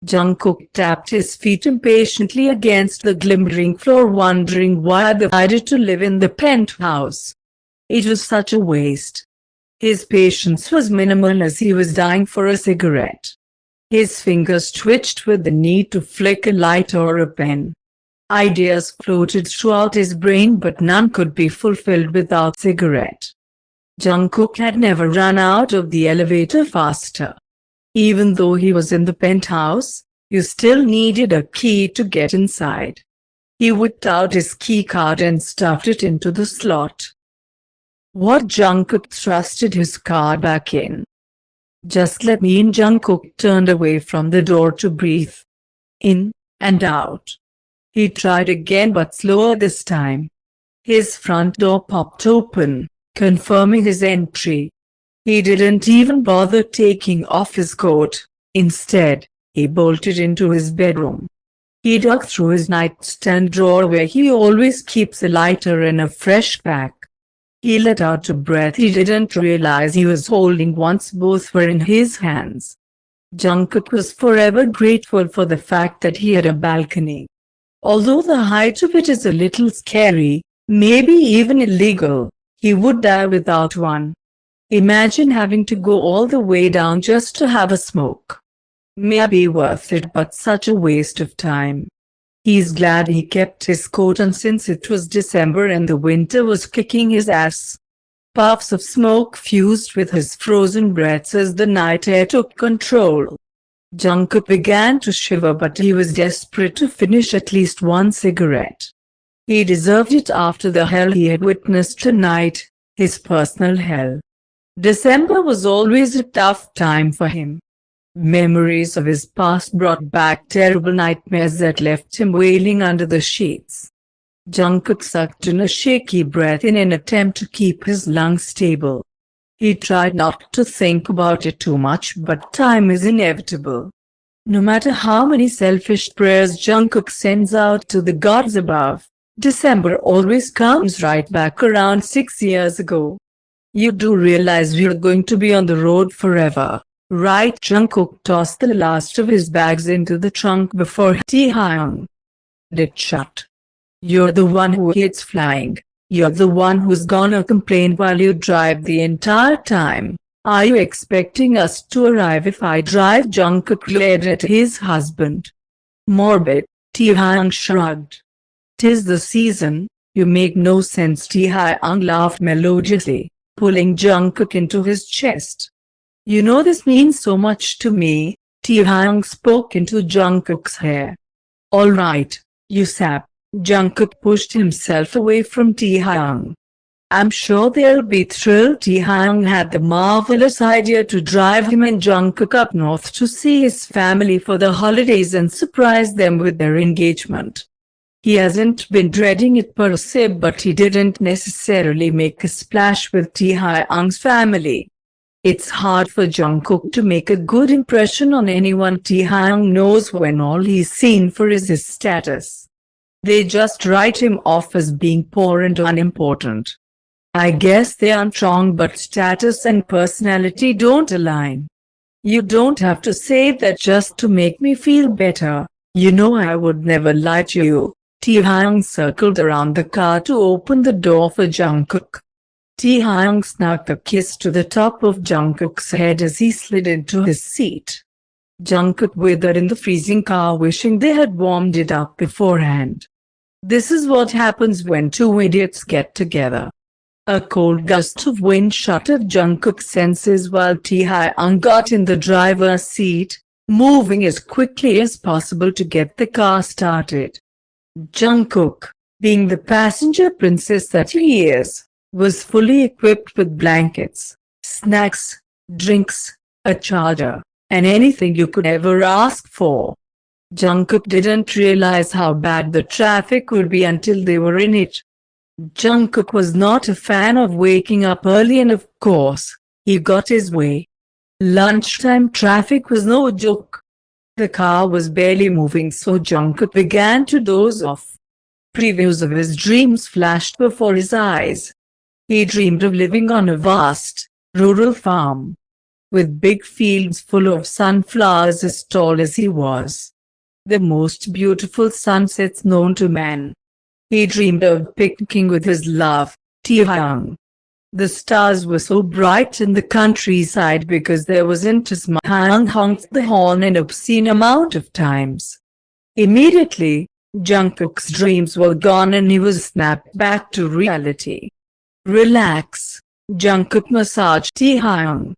Jungkook tapped his feet impatiently against the glimmering floor, wondering why they decided to live in the penthouse. It was such a waste. His patience was minimal as he was dying for a cigarette. His fingers twitched with the need to flick a lighter or a pen. Ideas floated throughout his brain, but none could be fulfilled without cigarette. Jungkook had never run out of the elevator faster. Even though he was in the penthouse, you still needed a key to get inside. He whipped out his key card and stuffed it into the slot. Jungkook thrusted his card back in. "Just let me in." Jungkook turned away from the door to breathe in and out. He tried again, but slower this time. His front door popped open, confirming his entry. He didn't even bother taking off his coat. Instead, he bolted into his bedroom. He dug through his nightstand drawer where he always keeps a lighter and a fresh pack. He let out a breath he didn't realize he was holding once both were in his hands. Jungkook was forever grateful for the fact that he had a balcony. Although the height of it is a little scary, maybe even illegal, he would die without one. Imagine having to go all the way down just to have a smoke. Maybe worth it, but such a waste of time. He's glad he kept his coat on since it was December and the winter was kicking his ass. Puffs of smoke fused with his frozen breaths as the night air took control. Jungkook began to shiver, but he was desperate to finish at least one cigarette. He deserved it after the hell he had witnessed tonight, his personal hell. December was always a tough time for him. Memories of his past brought back terrible nightmares that left him wailing under the sheets. Jungkook sucked in a shaky breath in an attempt to keep his lungs stable. He tried not to think about it too much, but time is inevitable. No matter how many selfish prayers Jungkook sends out to the gods above, December always comes right back around 6 years ago. "You do realize we're going to be on the road forever, right?" Jungkook tossed the last of his bags into the trunk before Taehyung did shut. "You're the one who hates flying. You're the one who's gonna complain while you drive the entire time. Are you expecting us to arrive if I drive?" Jungkook glared at his husband. "Morbid," Taehyung shrugged. "'Tis the season, you make no sense." Taehyung laughed melodiously, pulling Jungkook into his chest. "You know this means so much to me." Taehyung spoke into Jungkook's hair. "All right, you sap." Jungkook pushed himself away from Taehyung. "I'm sure they'll be thrilled." Taehyung had the marvelous idea to drive him and Jungkook up north to see his family for the holidays and surprise them with their engagement. He hasn't been dreading it per se, but he didn't necessarily make a splash with Taehyung's family. It's hard for Jungkook to make a good impression on anyone Taehyung knows when all he's seen for is his status. They just write him off as being poor and unimportant. I guess they aren't wrong, but status and personality don't align. You don't have to say that just to make me feel better. You know I would never lie to you." Taehyung circled around the car to open the door for Jungkook. Taehyung snuck a kiss to the top of Jungkook's head as he slid into his seat. Jungkook withered in the freezing car, wishing they had warmed it up beforehand. This is what happens when two idiots get together. A cold gust of wind shattered Jungkook's senses while Taehyung got in the driver's seat, moving as quickly as possible to get the car started. Jungkook, being the passenger princess that he is, was fully equipped with blankets, snacks, drinks, a charger, and anything you could ever ask for. Jungkook didn't realize how bad the traffic would be until they were in it. Jungkook was not a fan of waking up early, and of course, he got his way. Lunchtime traffic was no joke. The car was barely moving, so Jungkook began to doze off. Previews of his dreams flashed before his eyes. He dreamed of living on a vast, rural farm. with big fields full of sunflowers as tall as he was. The most beautiful sunsets known to man. He dreamed of picnicking with his love, Taekook. The stars were so bright in the countryside because there wasn't as much honked the horn an obscene amount of times. Immediately, Jungkook's dreams were gone and he was snapped back to reality. Relax, Jungkook massaged Taekook's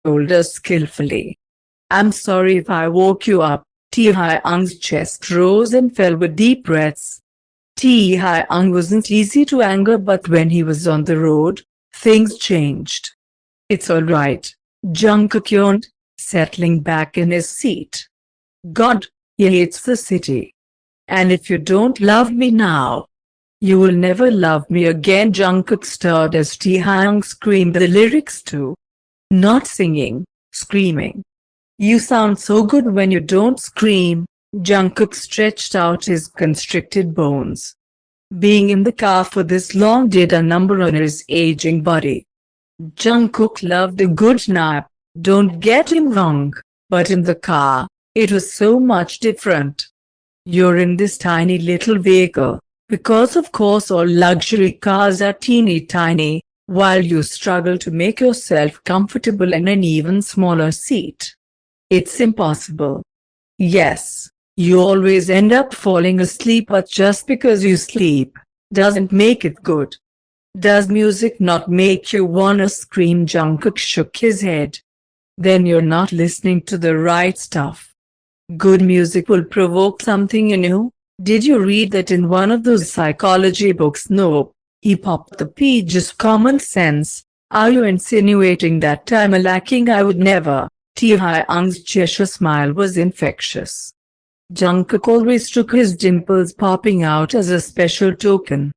shoulders skillfully. I'm sorry if I woke you up. Taekook's chest rose and fell with deep breaths. Taekook wasn't easy to anger, but when he was on the road, things changed. It's alright, Jungkook yawned, settling back in his seat. God, he hates the city. And if you don't love me now, you will never love me again. Jungkook stirred as Taekook screamed the lyrics too. Not singing, screaming. You sound so good when you don't scream. Jungkook stretched out his constricted bones. Being in the car for this long did a number on his aging body. Jungkook loved a good nap, don't get him wrong, but in the car, it was so much different. You're in this tiny little vehicle, because of course all luxury cars are teeny tiny, while you struggle to make yourself comfortable in an even smaller seat. It's impossible. Yes, you always end up falling asleep, but just because you sleep, doesn't make it good. Does music not make you wanna scream? Jungkook shook his head. Then you're not listening to the right stuff. Good music will provoke something in you. Did you read that in one of those psychology books? Nope. He popped the P. Just common sense. Are you insinuating that I'm lacking? I would never. Taekook's Cheshire smile was infectious. Jungkook always took his dimples popping out as a special token.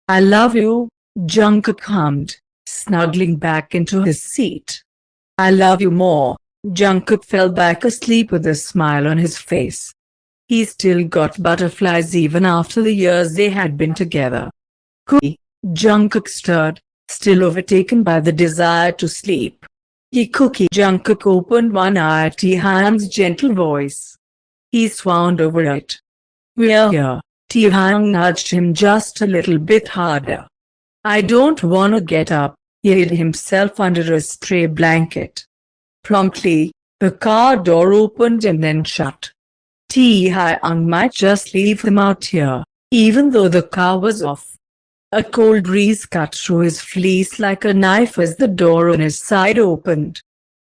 I love you, Jungkook hummed, snuggling back into his seat. I love you more. Jungkook fell back asleep with a smile on his face. He still got butterflies even after the years they had been together. Cookie, Jungkook stirred, still overtaken by the desire to sleep. Cookie. Jungkook opened one eye at Taekook's gentle voice. He swooned over it. We're here. Taekook nudged him just a little bit harder. I don't wanna get up. He hid himself under a stray blanket. Promptly, the car door opened and then shut. Taekook might just leave them out here, even though the car was off. A cold breeze cut through his fleece like a knife as the door on his side opened.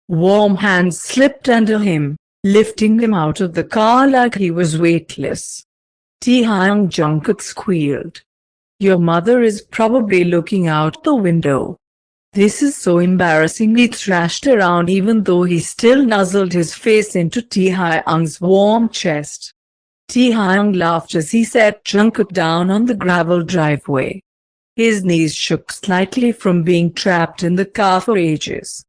Warm hands slipped under him, lifting him out of the car like he was weightless. Taekook. Jungkook squealed. Your mother is probably looking out the window. This is so embarrassing. He thrashed around even though he still nuzzled his face into Taekook's warm chest. Taekook laughed as he set Jungkook down on the gravel driveway. His knees shook slightly from being trapped in the car for ages.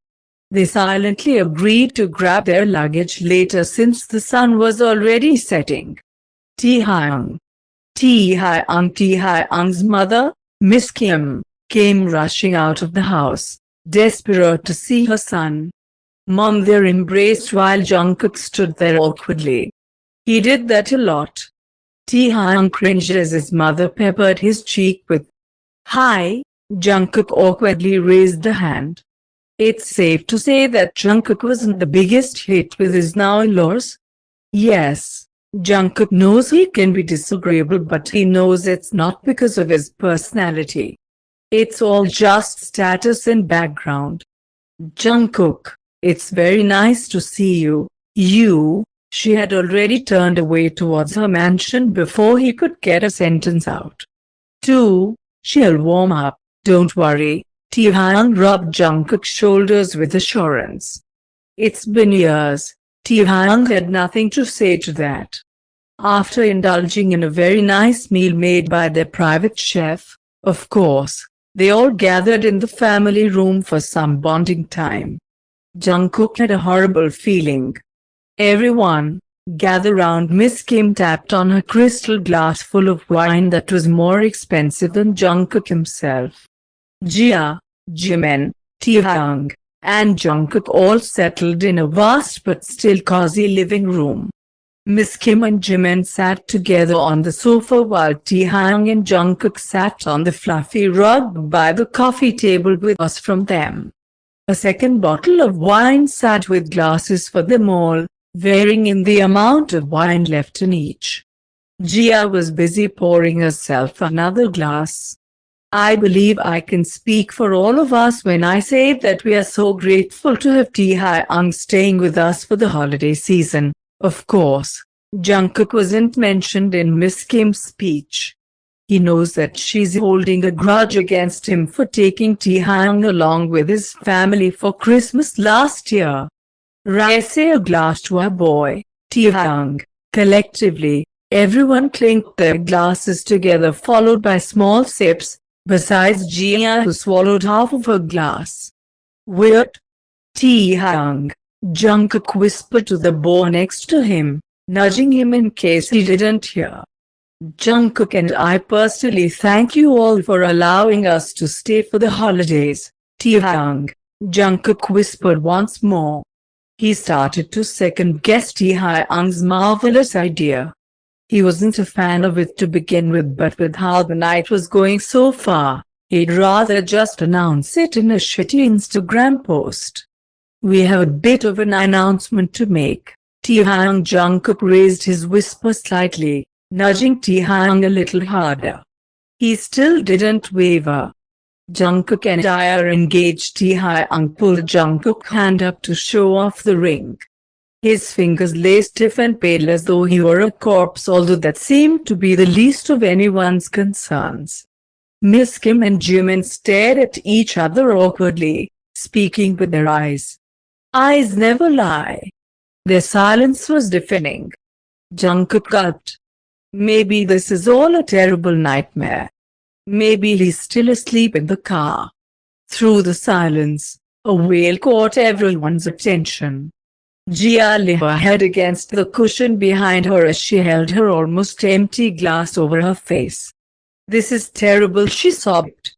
They silently agreed to grab their luggage later since the sun was already setting. Taekook. Taekook's mother, Miss Kim, came rushing out of the house, desperate to see her son. Mom. They embraced while Jungkook stood there awkwardly. He did that a lot. Taekook cringed as his mother peppered his cheek with, Hi. Jungkook awkwardly raised a hand. It's safe to say that Jungkook wasn't the biggest hit with his now-in-laws. Yes, Jungkook knows he can be disagreeable, but he knows it's not because of his personality. It's all just status and background. Jungkook, it's very nice to see you. She had already turned away towards her mansion before he could get a sentence out. She'll warm up, don't worry. Taekook rubbed Jungkook's shoulders with assurance. It's been years. Taekook had nothing to say to that. After indulging in a very nice meal made by their private chef, of course, they all gathered in the family room for some bonding time. Jungkook had a horrible feeling. Everyone, gather round. Miss Kim tapped on her crystal glass full of wine that was more expensive than Jungkook himself. Jimin, Taekook, and Jungkook all settled in a vast but still cozy living room. Miss Kim and Jimin sat together on the sofa while Taehyung and Jungkook sat on the fluffy rug by the coffee table with us from them. A second bottle of wine sat with glasses for them all, varying in the amount of wine left in each. Gia was busy pouring herself another glass. I believe I can speak for all of us when I say that we are so grateful to have Taehyung staying with us for the holiday season. Of course, Jungkook wasn't mentioned in Miss Kim's speech. He knows that she's holding a grudge against him for taking Taehyung along with his family for Christmas last year. Raise a glass to our boy, Taehyung. Collectively, everyone clinked their glasses together, followed by small sips, besides Gia, who swallowed half of her glass. Weird. Taehyung, Jungkook whispered to the boy next to him, nudging him in case he didn't hear. Jungkook and I personally thank you all for allowing us to stay for the holidays, Taehyung, Jungkook whispered once more. He started to second-guess Taehyung's marvelous idea. He wasn't a fan of it to begin with, but with how the night was going so far, he'd rather just announce it in a shitty Instagram post. We have a bit of an announcement to make. Taehyung. Jungkook raised his whisper slightly, nudging Taehyung a little harder. He still didn't waver. Jungkook and I are engaged. Taehyung pulled Jungkook's hand up to show off the ring. His fingers lay stiff and pale as though he were a corpse, although that seemed to be the least of anyone's concerns. Miss Kim and Jimin stared at each other awkwardly, speaking with their eyes. Eyes never lie. Their silence was deafening. Jungkook gulped. Maybe this is all a terrible nightmare. Maybe he's still asleep in the car. Through the silence, a wail caught everyone's attention. Gia lay her head against the cushion behind her as she held her almost empty glass over her face. This is terrible, she sobbed.